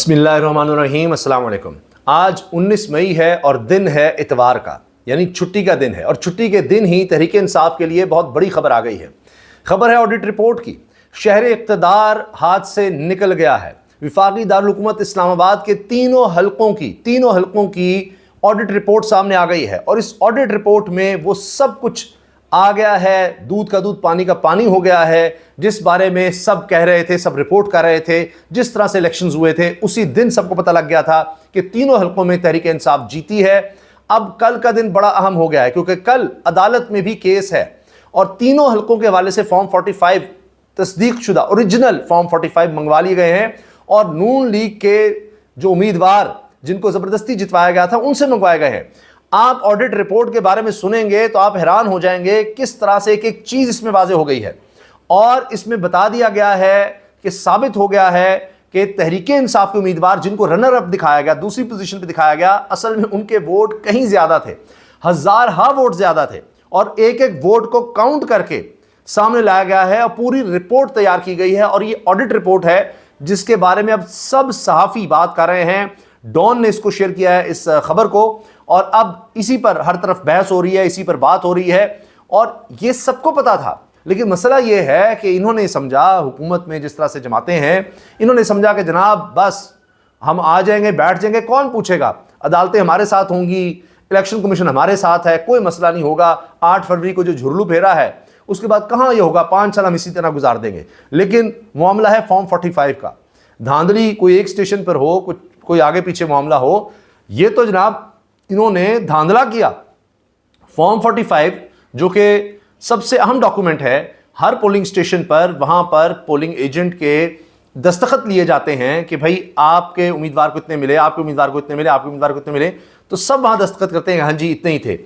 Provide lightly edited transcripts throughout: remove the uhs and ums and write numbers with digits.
बिस्मिल्लाहिर्रहमानिर्रहीम, अस्सलाम वालेकुम। आज 19 मई है और दिन है इतवार का, यानी छुट्टी का दिन है। और छुट्टी के दिन ही तहरीक इंसाफ के लिए बहुत बड़ी खबर आ गई है। खबर है ऑडिट रिपोर्ट की। शहर इक़्तिदार हाथ से निकल गया है। वफाकी दारुल हुकूमत इस्लामाबाद के तीनों हलकों की ऑडिट रिपोर्ट सामने आ गई है। और इस ऑडिट रिपोर्ट में वो सब कुछ आ गया है, दूध का दूध पानी का पानी हो गया है, जिस बारे में सब कह रहे थे, सब रिपोर्ट कर रहे थे। जिस तरह से इलेक्शंस हुए थे उसी दिन सबको पता लग गया था कि तीनों हलकों में तहरीक इंसाफ जीती है। अब कल का दिन बड़ा अहम हो गया है, क्योंकि कल अदालत में भी केस है और तीनों हलकों के हवाले से फॉर्म 45 तस्दीक शुदा ओरिजिनल फॉर्म 45 मंगवा लिए गए हैं। और नून लीग के जो उम्मीदवार जिनको जबरदस्ती जितवाया गया था उनसे मंगवाए गए हैं। आप ऑडिट रिपोर्ट के बारे में सुनेंगे तो आप हैरान हो जाएंगे किस तरह से एक एक चीज इसमें वाज़ेह हो गई है। और इसमें बता दिया गया है कि साबित हो गया है कि तहरीक इंसाफ के उम्मीदवार जिनको रनर अप दिखाया गया, दूसरी पोजीशन पे दिखाया गया, असल में उनके वोट कहीं ज्यादा थे, हजारहा वोट ज्यादा थे। और एक एक वोट को काउंट करके सामने लाया गया है और पूरी रिपोर्ट तैयार की गई है। और ये ऑडिट रिपोर्ट है जिसके बारे में अब सब सहाफ़ी बात कर रहे हैं। डॉन ने इसको शेयर किया है, इस खबर को, और अब इसी पर हर तरफ बहस हो रही है, इसी पर बात हो रही है। और ये सबको पता था, लेकिन मसला ये है कि इन्होंने समझा, हुकूमत में जिस तरह से जमाते हैं, इन्होंने समझा कि जनाब बस हम आ जाएंगे, बैठ जाएंगे, कौन पूछेगा, अदालतें हमारे साथ होंगी, इलेक्शन कमीशन हमारे साथ है, कोई मसला नहीं होगा। 8 फरवरी को जो झुरलू फेरा है उसके बाद कहाँ ये होगा, 5 साल हम इसी तरह गुजार देंगे। लेकिन मामला है फॉर्म 45 का। धांधली कोई एक स्टेशन पर हो, कोई आगे पीछे मामला हो, ये तो जनाब इन्होंने धांधला किया। फॉर्म 45 जो कि सबसे अहम डॉक्यूमेंट है, हर पोलिंग स्टेशन पर वहां पर पोलिंग एजेंट के दस्तखत लिए जाते हैं कि भाई आपके उम्मीदवार को इतने मिले, आपके उम्मीदवार को इतने मिले, आपके उम्मीदवार को इतने मिले, तो सब वहां दस्तखत करते हैं, हाँ जी इतने ही थे।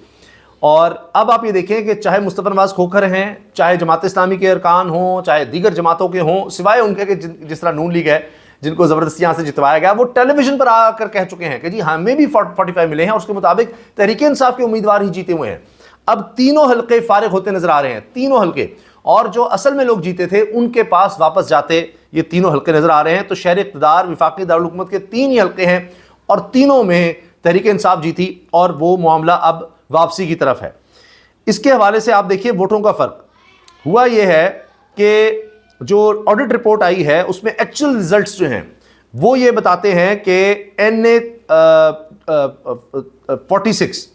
और अब आप ये देखें कि चाहे मुस्तफा नवाज खोखर हैं, चाहे जमात इस्लामी के अरकान हों, चाहे दीगर जमातों के हों, सिवाय उनके कि जिस तरह नून लीग है जिनको ज़बरदस्ती यहाँ से जितवाया गया, वो टेलीविजन पर आकर कह चुके हैं कि जी हमें भी 45 मिले हैं और उसके मुताबिक तहरीक इंसाफ के उम्मीदवार ही जीते हुए हैं। अब तीनों हलके फारिग होते नजर आ रहे हैं, तीनों हलके, और जो असल में लोग जीते थे उनके पास वापस जाते ये तीनों हलके नजर आ रहे हैं। तो शहर इक़्तिदार वफाकी दारुल हुकूमत के 3 ही हलके हैं और तीनों में तहरीक इंसाफ जीती और वो मामला अब वापसी की तरफ है। इसके हवाले से आप देखिए वोटों का फ़र्क हुआ ये है कि जो ऑडिट रिपोर्ट आई है उसमें एक्चुअल रिजल्ट्स जो हैं वो ये बताते हैं कि NA 46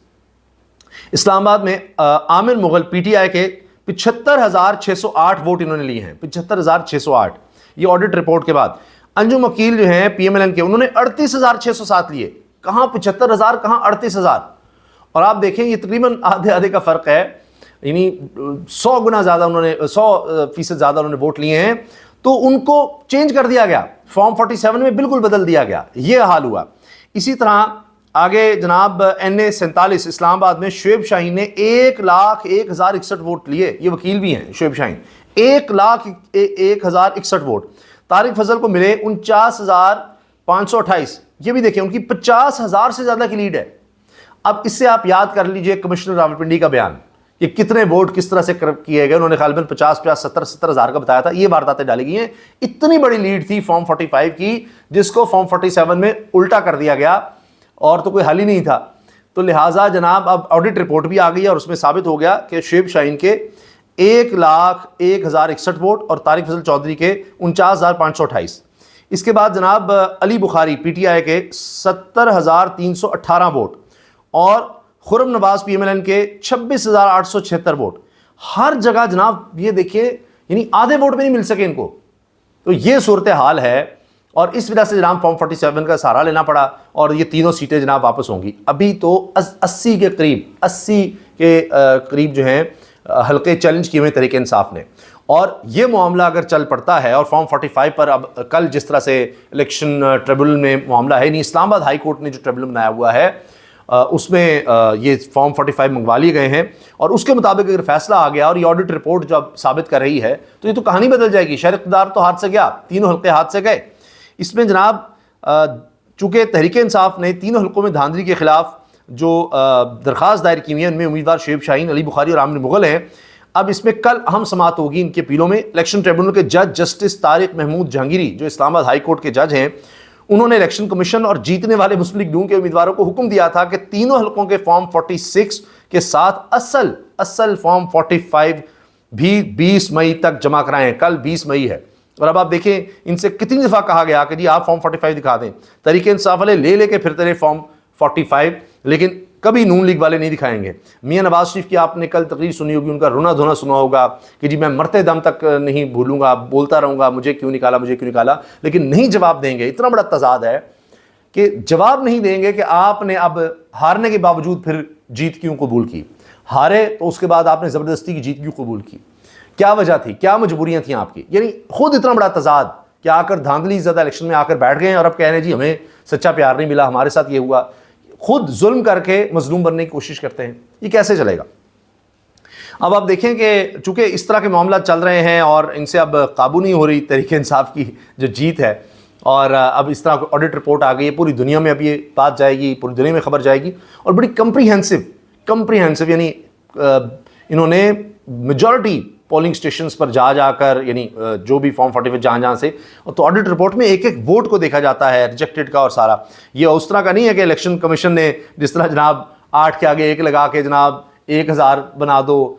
इस्लामाबाद में आमिर मुगल PTI के 75,608 वोट इन्होंने लिए हैं, 75,608। ये ऑडिट रिपोर्ट के बाद अंजुम वकील जो हैं PMLN के, उन्होंने 38,607 लिए। कहाँ 75,000, कहाँ 38,000। और आप देखें ये तकरीबन आधे का फ़र्क है, यानी 100 गुना ज़्यादा उन्होंने, 100% ज़्यादा उन्होंने वोट लिए हैं। तो उनको चेंज कर दिया गया, फॉर्म 47 में बिल्कुल बदल दिया गया, ये हाल हुआ। इसी तरह आगे जनाब NA 47 इस्लामाबाद में शुएब शाहीन ने 1,01,061 वोट लिए। ये वकील भी हैं शुएब शाहीन, 1,01,061 वोट। तारिक फजल को मिले 49,528। ये भी देखें उनकी 50,000 से ज़्यादा की लीड है। अब इससे आप याद कर लीजिए कमिश्नर रावलपिंडी का बयान कि कितने वोट किस तरह से किए गए। उन्होंने गालिबन 50, 70 हज़ार का बताया था। ये वारदातें डाली गई हैं। इतनी बड़ी लीड थी फॉर्म 45 की, जिसको फॉर्म 47 में उल्टा कर दिया गया और तो कोई हल ही नहीं था। तो लिहाजा जनाब अब ऑडिट रिपोर्ट भी आ गई है और उसमें साबित हो गया कि शुएब शाहीन के 1,01,061 वोट और तारिक फजल चौधरी के 49,528। इसके बाद जनाब अली बुखारी PTI के 70,318 वोट और खुरम नवाज PMLN के 26,876 वोट। हर जगह जनाब ये देखिए, यानी आधे वोट भी नहीं मिल सके इनको। तो ये सूरत हाल है और इस वजह से जनाब फॉर्म 47 का सहारा लेना पड़ा और ये तीनों सीटें जनाब वापस होंगी। अभी तो 80 के करीब जो हैं हल्के चैलेंज किए हुए तहरीक इंसाफ ने। और ये मामला अगर चल पड़ता है और फॉर्म 45 पर अब कल जिस तरह से इलेक्शन ट्रिब्यूनल में मामला है, नहीं इस्लामाबाद हाई कोर्ट ने जो ट्रिब्यूनल बनाया हुआ है उसमें ये फॉर्म 45 मंगवा लिए गए हैं और उसके मुताबिक अगर फैसला आ गया और ये ऑडिट रिपोर्ट जब साबित कर रही है तो ये तो कहानी बदल जाएगी। शहर इक़्तिदार तो हाथ से गया, तीनों हल्के हाथ से गए। इसमें जनाब चूँकि तहरीक इंसाफ ने तीनों हल्कों में धांधली के खिलाफ जो दरख्वास्त दायर की हुई है उनमें उम्मीदवार शुएब शाहीन, अली बुखारी और आमिर मुगल हैं। अब इसमें कल अहम समाअत होगी इनके अपीलों में। इलेक्शन ट्रिब्यूनल के जज जस्टिस तारिक महमूद जहांगीरी जो इस्लामाबाद हाई कोर्ट के जज हैं انہوں نے الیکشن کمیشن اور جیتنے والے مسلم لیگ نون کے امیدواروں کو حکم دیا تھا کہ تینوں حلقوں کے فارم 46 کے ساتھ اصل فارم 45 بھی 20 مئی تک جمع کرائیں. کل 20 مئی ہے اور اب آپ دیکھیں ان سے کتنی دفعہ کہا گیا کہ جی آپ فارم 45 دکھا دیں. تحریک انصاف والے لے کے پھرتے رہے فارم 45، لیکن کبھی نون لیگ والے نہیں دکھائیں گے. میاں نواز شریف کی آپ نے کل تقریر سنی ہوگی، ان کا رونا دھونا سنا ہوگا کہ جی میں مرتے دم تک نہیں بھولوں گا، بولتا رہوں گا مجھے کیوں نکالا، لیکن نہیں جواب دیں گے. اتنا بڑا تضاد ہے کہ جواب نہیں دیں گے کہ آپ نے اب ہارنے کے باوجود پھر جیت کیوں قبول کی. ہارے تو اس کے بعد آپ نے زبردستی کی جیت کیوں قبول کی، کیا وجہ تھی، کیا مجبوریاں تھیں آپ کی. یعنی خود اتنا بڑا تضاد کہ آ کر دھاندلی زیادہ الیکشن میں آ کر بیٹھ گئے ہیں اور اب کہہ رہے ہیں جی ہمیں سچا پیار نہیں ملا، ہمارے ساتھ یہ ہوا. خود ظلم کر کے مظلوم بننے کی کوشش کرتے ہیں. یہ کیسے چلے گا؟ اب آپ دیکھیں کہ چونکہ اس طرح کے معاملات چل رہے ہیں اور ان سے اب قابو نہیں ہو رہی تحریک انصاف کی جو جیت ہے، اور اب اس طرح آڈٹ رپورٹ آ گئی ہے، پوری دنیا میں اب یہ بات جائے گی، پوری دنیا میں خبر جائے گی، اور بڑی کمپریہنسو یعنی انہوں نے میجورٹی پولنگ سٹیشنز پر جا کر، یعنی جو بھی فارم 45 جہاں سے، تو آڈٹ رپورٹ میں ایک ووٹ کو دیکھا جاتا ہے، ریجیکٹڈ کا اور سارا. یہ اس طرح کا نہیں ہے کہ الیکشن کمیشن نے جس طرح جناب 8 کے آگے 1 لگا کے جناب 1000 بنا دو،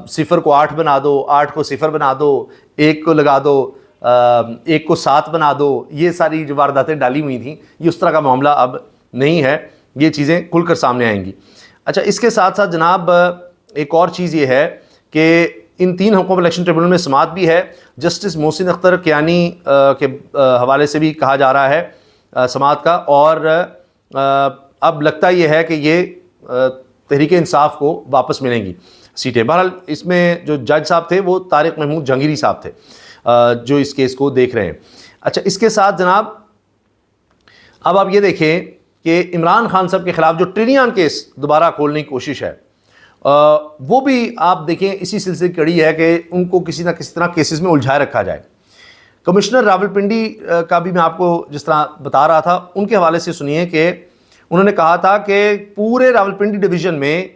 0 کو 8 بنا دو، 8 کو 0 بنا دو، 1 کو لگا دو، 1 کو 7 بنا دو، یہ ساری جو وارداتیں ڈالی ہوئی تھیں. یہ اس طرح کا معاملہ اب نہیں ہے، یہ چیزیں کھل کر سامنے آئیں گی. اچھا، اس کے ساتھ ساتھ جناب ایک اور چیز یہ ہے کہ ان 3 حلقوں پر الیکشن ٹریبیونل میں سماعت بھی ہے. جسٹس محسن اختر کیانی کے حوالے سے بھی کہا جا رہا ہے سماعت کا، اور اب لگتا یہ ہے کہ یہ تحریک انصاف کو واپس ملیں گی سیٹیں. بہرحال اس میں جو جج صاحب تھے وہ طارق محمود جہانگیری صاحب تھے جو اس کیس کو دیکھ رہے ہیں. اچھا، اس کے ساتھ جناب اب آپ یہ دیکھیں کہ عمران خان صاحب کے خلاف جو ٹرینیان کیس دوبارہ کھولنے کی کوشش ہے، وہ بھی آپ دیکھیں اسی سلسلے کی کڑی ہے کہ ان کو کسی نہ کسی طرح کیسز میں الجھائے رکھا جائے. کمشنر راولپنڈی کا بھی میں آپ کو جس طرح بتا رہا تھا، ان کے حوالے سے سنیے کہ انہوں نے کہا تھا کہ پورے راولپنڈی ڈویژن میں،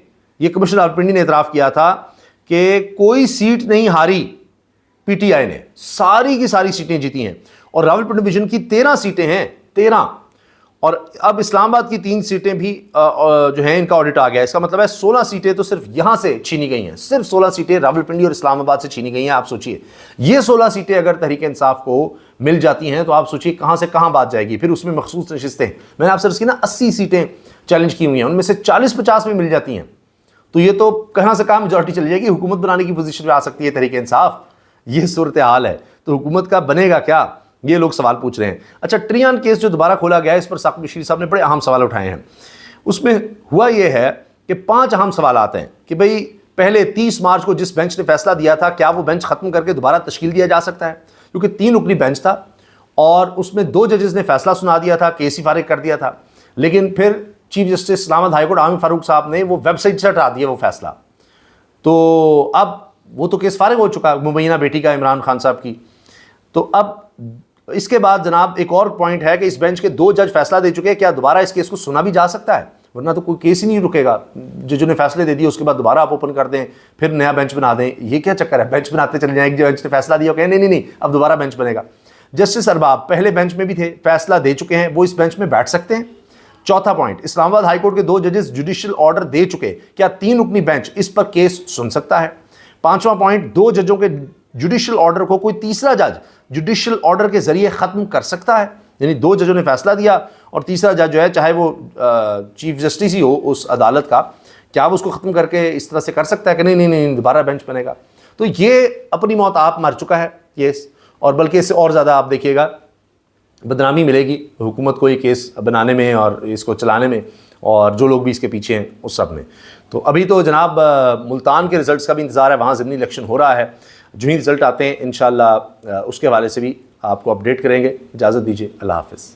یہ کمشنر راولپنڈی نے اعتراف کیا تھا کہ کوئی سیٹ نہیں ہاری پی ٹی آئی نے، ساری کی ساری سیٹیں جیتی ہیں، اور راولپنڈی ڈویژن کی 13 سیٹیں ہیں، 13. اور اب اسلام آباد کی 3 سیٹیں بھی جو ہیں ان کا آڈٹ آ گیا ہے. اس کا مطلب ہے 16 سیٹیں تو صرف یہاں سے چھینی گئی ہیں، صرف 16 سیٹیں راولپنڈی اور اسلام آباد سے چھینی گئی ہیں. آپ سوچئے یہ 16 سیٹیں اگر تحریک انصاف کو مل جاتی ہیں تو آپ سوچئے کہاں سے کہاں بات جائے گی. پھر اس میں مخصوص نشستیں، میں نے آپ سے عرض کی نا 80 سیٹیں چیلنج کی ہوئی ہیں، ان میں سے 40-50 میں مل جاتی ہیں، تو یہ تو کہاں سے کہاں میجورٹی چلی جائے گی، حکومت بنانے کی پوزیشن پہ آ سکتی ہے تحریک انصاف. یہ صورتحال ہے، تو حکومت کا بنے گا کیا، یہ لوگ سوال پوچھ رہے ہیں. اچھا، ٹریان کیس جو دوبارہ کھولا گیا ہے، اس پر ثاقب مشیری صاحب نے بڑے اہم سوال اٹھائے ہیں. اس میں ہوا یہ ہے کہ 5 اہم سوالات ہیں کہ بھئی پہلے 30 مارچ کو جس بینچ نے فیصلہ دیا تھا، کیا وہ بینچ ختم کر کے دوبارہ تشکیل دیا جا سکتا ہے؟ کیونکہ 3 رکنی بینچ تھا اور اس میں 2 ججز نے فیصلہ سنا دیا تھا، کیس ہی فارغ کر دیا تا، لیکن پھر چیف جسٹس اسلام آباد ہائی کورٹ عامر فاروق صاحب نے وہ ویب سائٹ سے ہٹا دیا وہ فیصلہ. تو اب وہ تو کیس فارغ ہو چکا مبینہ بیٹی کا عمران خان صاحب کی. تو اب اس کے بعد جناب ایک اور پوائنٹ ہے کہ اس بینچ کے 2 جج فیصلہ دے چکے ہیں، کیا دوبارہ اس کیس کو سنا بھی جا سکتا ہے؟ ورنہ تو کوئی کیس ہی نہیں رکے گا. ججوں نے فیصلے دے دیے، اس کے بعد دوبارہ آپ اوپن کر دیں، پھر نیا بینچ بنا دیں. یہ کیا چکر ہے؟ بینچ بناتے چلے جائیں، ایک بینچ نے فیصلہ دیا کہ نہیں اب دوبارہ بینچ بنے گا. جسٹس ارباب پہلے بینچ میں بھی تھے، فیصلہ دے چکے ہیں، وہ اس بینچ میں بیٹھ سکتے ہیں. چوتھا پوائنٹ، اسلام آباد ہائی کورٹ کے 2 ججز جوڈیشل آرڈر دے چکے، کیا 3 رکنی بینچ اس پر کیس سن سکتا ہے؟ 5واں پوائنٹ، 2 ججوں کے جوڈیشل آرڈر کو کوئی تیسرا جج جوڈیشل آرڈر کے ذریعے ختم کر سکتا ہے؟ یعنی 2 ججوں نے فیصلہ دیا اور تیسرا جج جو ہے، چاہے وہ چیف جسٹس ہی ہو اس عدالت کا، کیا وہ اس کو ختم کر کے اس طرح سے کر سکتا ہے کہ نہیں دوبارہ بینچ بنے گا؟ تو یہ اپنی موت آپ مر چکا ہے کیس، اور بلکہ اس سے اور زیادہ آپ دیکھیے گا بدنامی ملے گی حکومت کو یہ کیس بنانے میں اور اس کو چلانے میں، اور جو لوگ بھی اس کے پیچھے ہیں اس سب میں. تو ابھی تو جناب ملتان کے رزلٹس کا بھی انتظار ہے، وہاں ضمنی الیکشن ہو رہا ہے. جو ہی رزلٹ آتے ہیں انشاءاللہ اس کے حوالے سے بھی آپ کو اپڈیٹ کریں گے. اجازت دیجیے، اللہ حافظ.